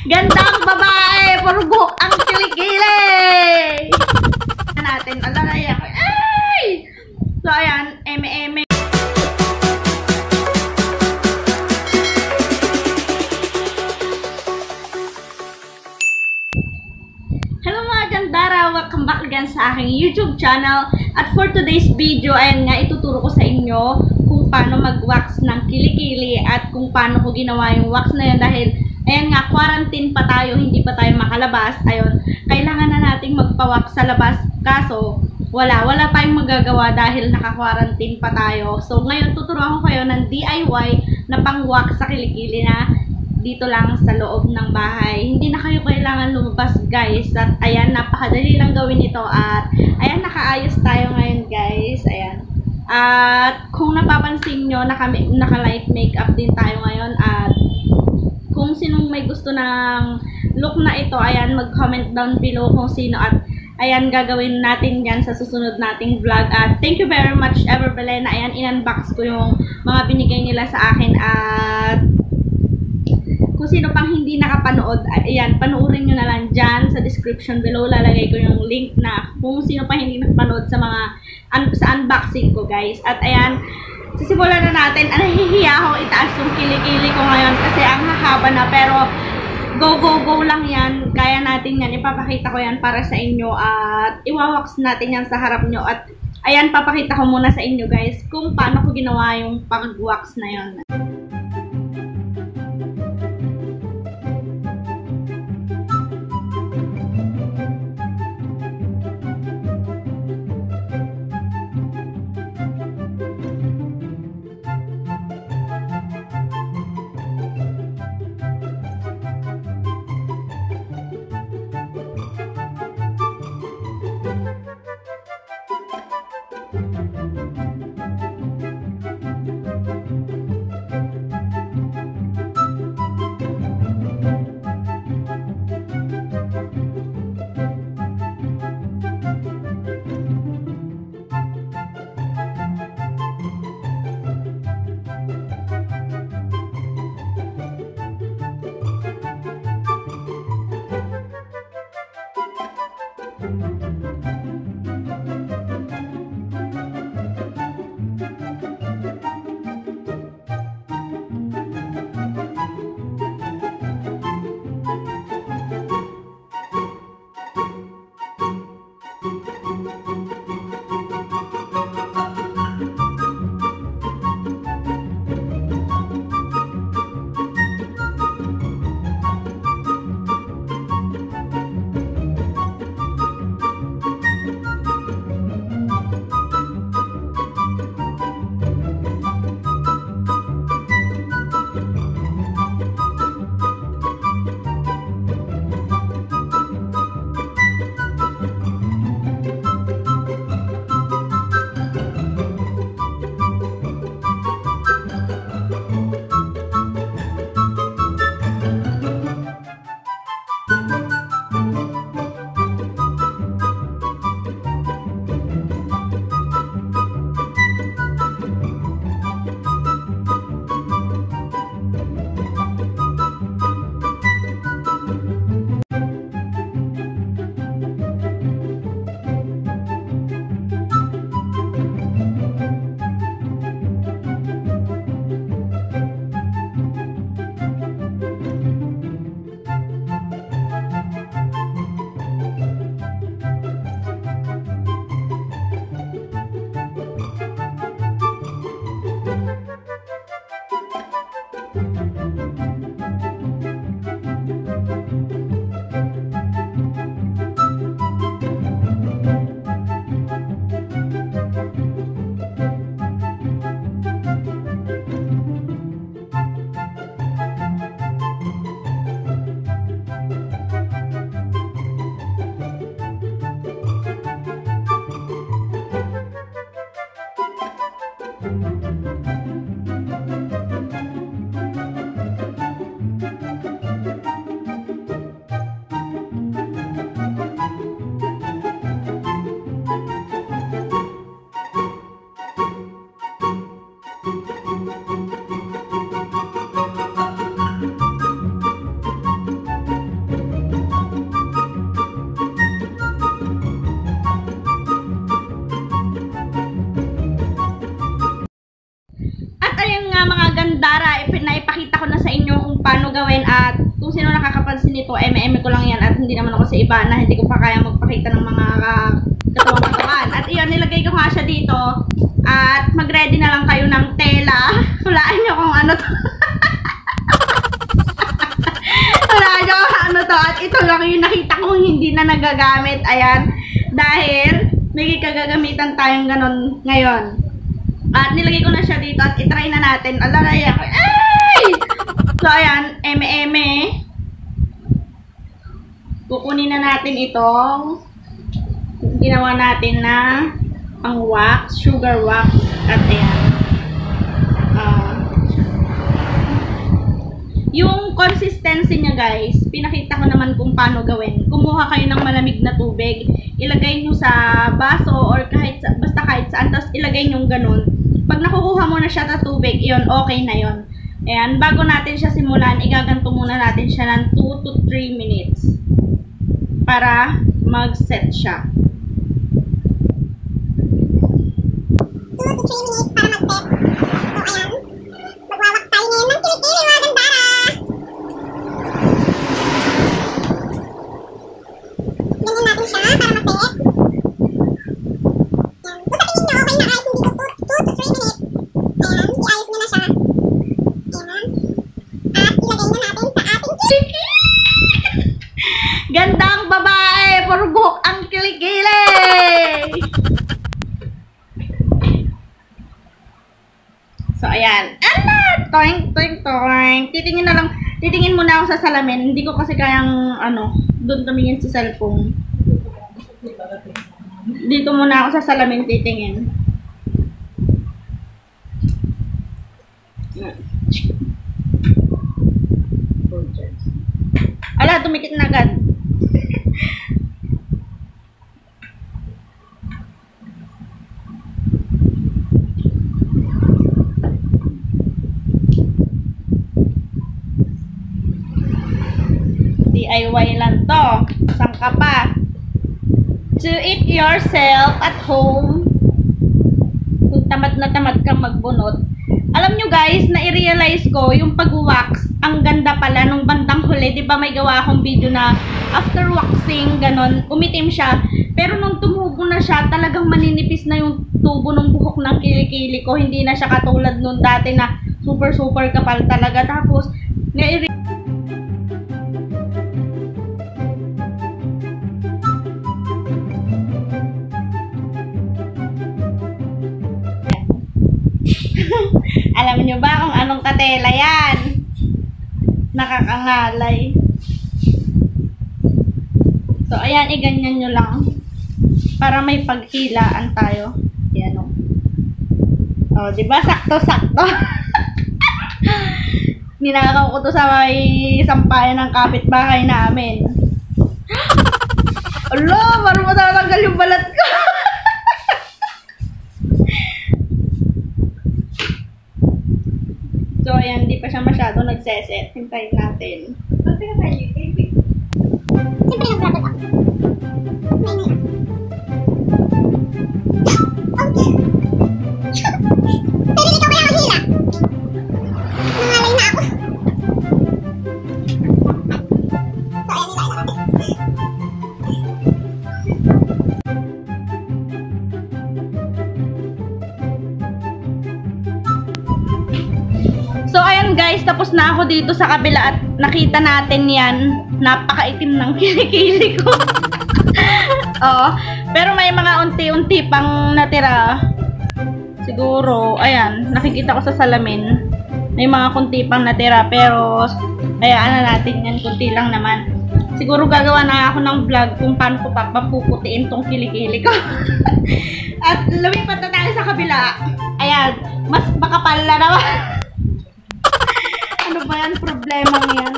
Gandang babae, puro buhok ang kilikili. Natin, alalay ako. Ay! So, ayan, eme-eme. Hello mga gandara! Welcome back again sa aking YouTube channel. At for today's video, ayan nga, ituturo ko sa inyo kung paano mag-wax ng kilikili at kung paano ko ginawa yung wax na yun dahil ayan nga, quarantine pa tayo, hindi pa tayo makalabas. Ayun, kailangan na nating magpa-wax sa labas. Kaso, wala tayong magagawa dahil naka-quarantine pa tayo. So, ngayon tuturuan ko kayo ng DIY na pang-wax sa kilikili na dito lang sa loob ng bahay. Hindi na kayo kailangan lumabas, guys. At ayan, napakadali lang gawin ito. At ayan, nakaayos tayo ngayon, guys. Ayan. At kung napapansin nyo, naka-light makeup din tayo ngayon. At kung sinong may gusto ng look na ito, ayan, mag-comment down below kung sino. At ayan, gagawin natin yan sa susunod nating vlog. At thank you very much, Everbelena. Ayan, in-unbox ko yung mga binigay nila sa akin. At kung sino pang hindi nakapanood, ayan, panoorin nyo na lang dyan sa description below. Lalagay ko yung link na kung sino pang hindi nakapanood sa mga sa unboxing ko, guys. At ayan, sisimulan na natin. Nahihiya ako itaas yung kilikili ko ngayon kasi ang hahaba na, pero go lang yan. Kaya natin yan. Ipapakita ko yan para sa inyo at iwawax natin yan sa harap nyo. At ayan, papakita ko muna sa inyo, guys, kung paano ko ginawa yung pag-wax na yon. paano gawin at kung sino nakakapansin nito, eme-eme ko lang yan at hindi naman ako sa iba na hindi ko pa kaya magpakita ng mga katawan. At iyon, nilagay ko nga siya dito at mag-ready na lang kayo ng tela. Hulaan nyo kung ano to. Hulaan nyo kung ano to at ito lang yung nakita kong hindi na nagagamit. Ayan, dahil may kagagamitan tayong ganon ngayon. At nilagay ko na siya dito at itry na natin. Alalay ako. Ay! So, ayan. Eme-eme. Kukunin na natin itong ginawa natin na pang wax. Sugar wax. At ayan. Yung consistency niya guys, pinakita ko naman kung paano gawin. Kumuha kayo ng malamig na tubig. Ilagay nyo sa baso or basta kahit saan. Tapos ilagay nyo ganun. Pag nakukuha mo na siya sa tubig, yun, okay na yun. Ayan, bago natin siya simulan, igaganto muna natin siya ng 2 to 3 minutes para mag-set siya. 2 to 3 minutes para mag-set. So, ayan. Magwawax tayo ngayon ng kilikili, mga gandara. Ganyan natin siya para mag-set. Gandang babae, puro buhok ang kilikili. So, ayan. Toing, toing, toing. Titingin muna ako sa salamin. Hindi ko kasi kayang, doon tumingin sa cellphone. Dito muna ako sa salamin titingin. Ala, tumikit na agad. DIY lang to. Saan ka pa? To eat yourself at home. Kung tamad na tamad kang magbunot. Alam nyo guys, na-realize ko yung pag-wax, ang ganda pala nung bandang huli. Diba may gawa akong video na after waxing, ganon, umitim siya. Pero nung tumubo na siya, talagang maninipis na yung tubo ng buhok ng kilikili ko. Hindi na siya katulad nung dati na super kapal talaga. Tapos, alam niyo ba kung anong katela yan? Nakakangalay. So, ayan, iganyan nyo lang. Para may paghilaan tayo. Ayan o. O, diba? Sakto-sakto. Ninakaw ko to sa may sampayan ng kapitbahay namin. Alo, parang matatanggal yung balat ko. So, ayan, hindi pa siya masyado nagseset. Hintayin natin. Siyempre, nag-rabbit ako. May. Sarili ko kaya ang hila. Nangalay na ako. So, ayan, nilala natin. So, ayan guys, tapos na ako dito sa kabila at nakita natin yan. Napakaitim ng kilikili ko. Oo. Pero may mga unti-unti pang natira. Siguro, ayan, nakikita ko sa salamin. May mga kunti pang natira, pero hayaan na natin yan, kunti lang naman. Siguro gagawa na ako ng vlog kung paano ko papuputiin tong kilikili ko. At lumipat na tayo sa kabila. Ayan, mas makapal na naman. Ano ba yan? Problema yan.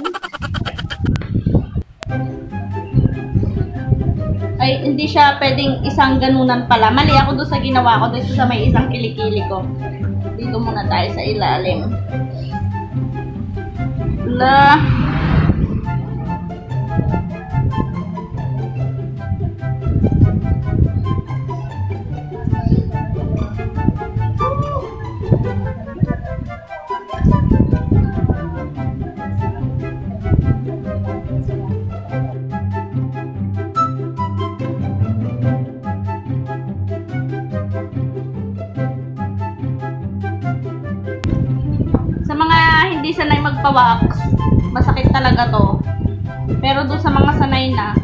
Ay, hindi siya pwedeng isang ganunan pala. Mali ako doon sa ginawa ko. Dito sa may isang kilikili ko. Dito muna tayo sa ilalim. La. sanay magpa-wax, masakit talaga to. Pero doon sa mga sanay na,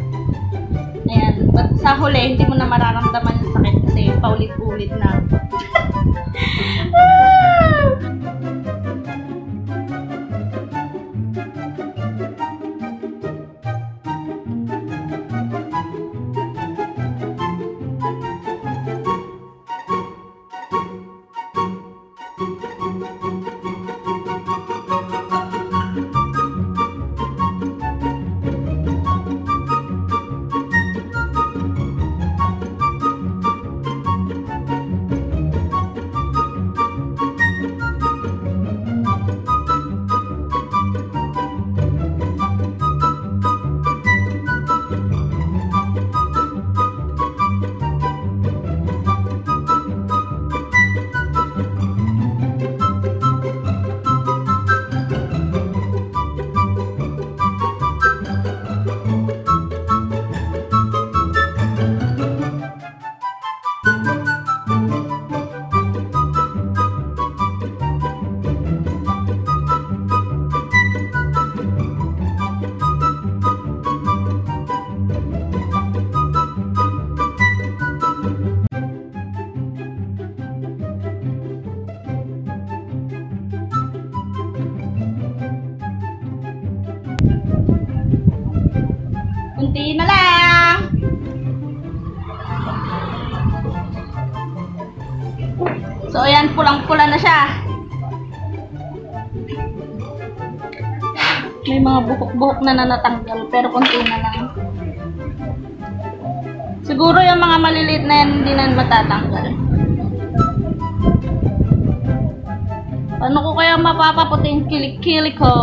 ayan, but sa huli, hindi mo na mararamdaman yung sakit kasi paulit-ulit na. Kunti na lang. So, ayan, pulang-pula na siya. May mga buhok-buhok na natanggal, pero kunti na lang. Siguro yung mga maliliit na yan, hindi na matatanggal. Paano ko kaya mapapaputi yung kilik-kilik ko?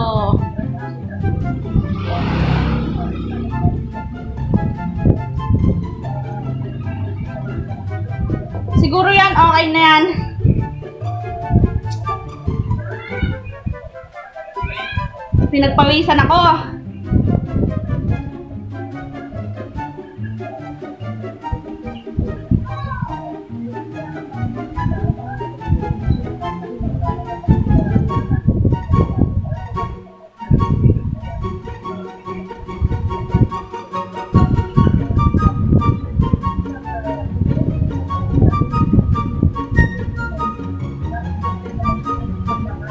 Siguro yan, okay na yan. Pinagpawisan ako.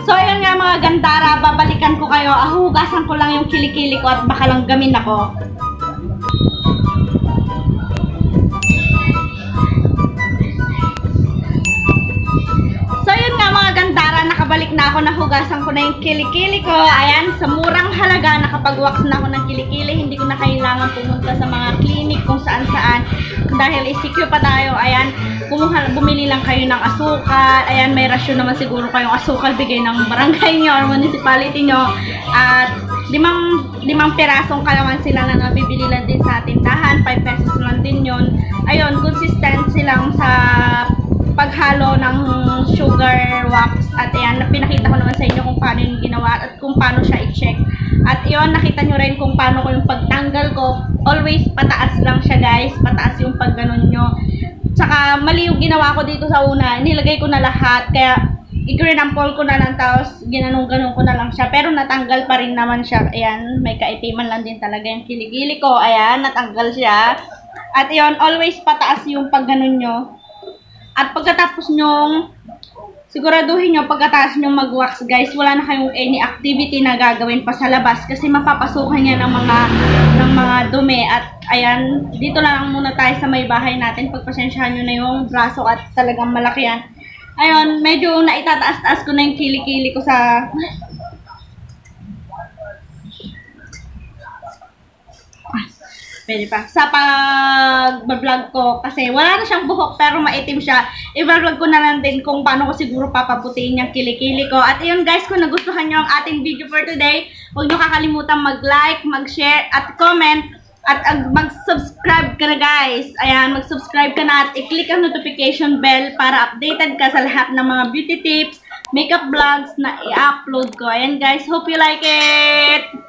So, ayun nga mga gandara, babalikan ko kayo. Hugasan ko lang yung kilikili ko at baka lang gamin ako. So, yun nga mga gandara, nakabalik na ako, nahugasan ko na yung kilikili ko. Ayan, sa murang halaga, nakapag-wax na ako ng kilikili. Hindi ko na kailangan pumunta sa mga clinic kung saan-saan. Dahil ECQ pa tayo, ayan, bumili lang kayo ng asukal. Ayan, may rasyon naman siguro kayong asukal bigay ng barangay nyo or municipality nyo. At limang pirasong kalamansi lang na nabibili lang din sa tindahan. 5 pesos lang din yun. Ayun, consistency lang sa paghalo ng sugar wax. At ayan, pinakita ko naman sa inyo kung paano yung ginawa at kung paano siya i-check. At yun, nakita nyo rin kung paano ko yung pagtanggal ko. Always pataas lang siya guys. Pataas yung pagganon nyo. Tsaka mali yung ginawa ko dito sa una. Nilagay ko na lahat. Kaya i-grinampol ko na lang. Tapos ginanong-ganon ko na lang siya. Pero natanggal pa rin naman siya. Ayan, may kaitiman lang din talaga yung kiligili ko. Ayan, natanggal siya. At yun, always pataas yung pagganon nyo. At pagkatapos nyong siguraduhin nyo pagkatapos nyo mag-wax guys, wala na kayong any activity na gagawin pa sa labas kasi mapapasukan niya ng mga dumi. At ayan, dito lang muna tayo sa may bahay natin. Pagpasensyahan nyo na yung braso at talagang malaki yan. Ayun, medyo naitataas-taas ko na yung kilikili ko sa pwede pa. Sa pag-vlog ko, kasi wala na siyang buhok pero maitim siya. I-vlog ko na lang din kung paano ko siguro papaputiin yung kilikili ko. At ayun guys, kung nagustuhan nyo ang ating video for today, huwag nyo kakalimutan mag-like, mag-share, at comment. At mag-subscribe ka na guys. Ayan, mag-subscribe ka na at i-click ang notification bell para updated ka sa lahat ng mga beauty tips, makeup vlogs na i-upload ko. Ayan guys, hope you like it!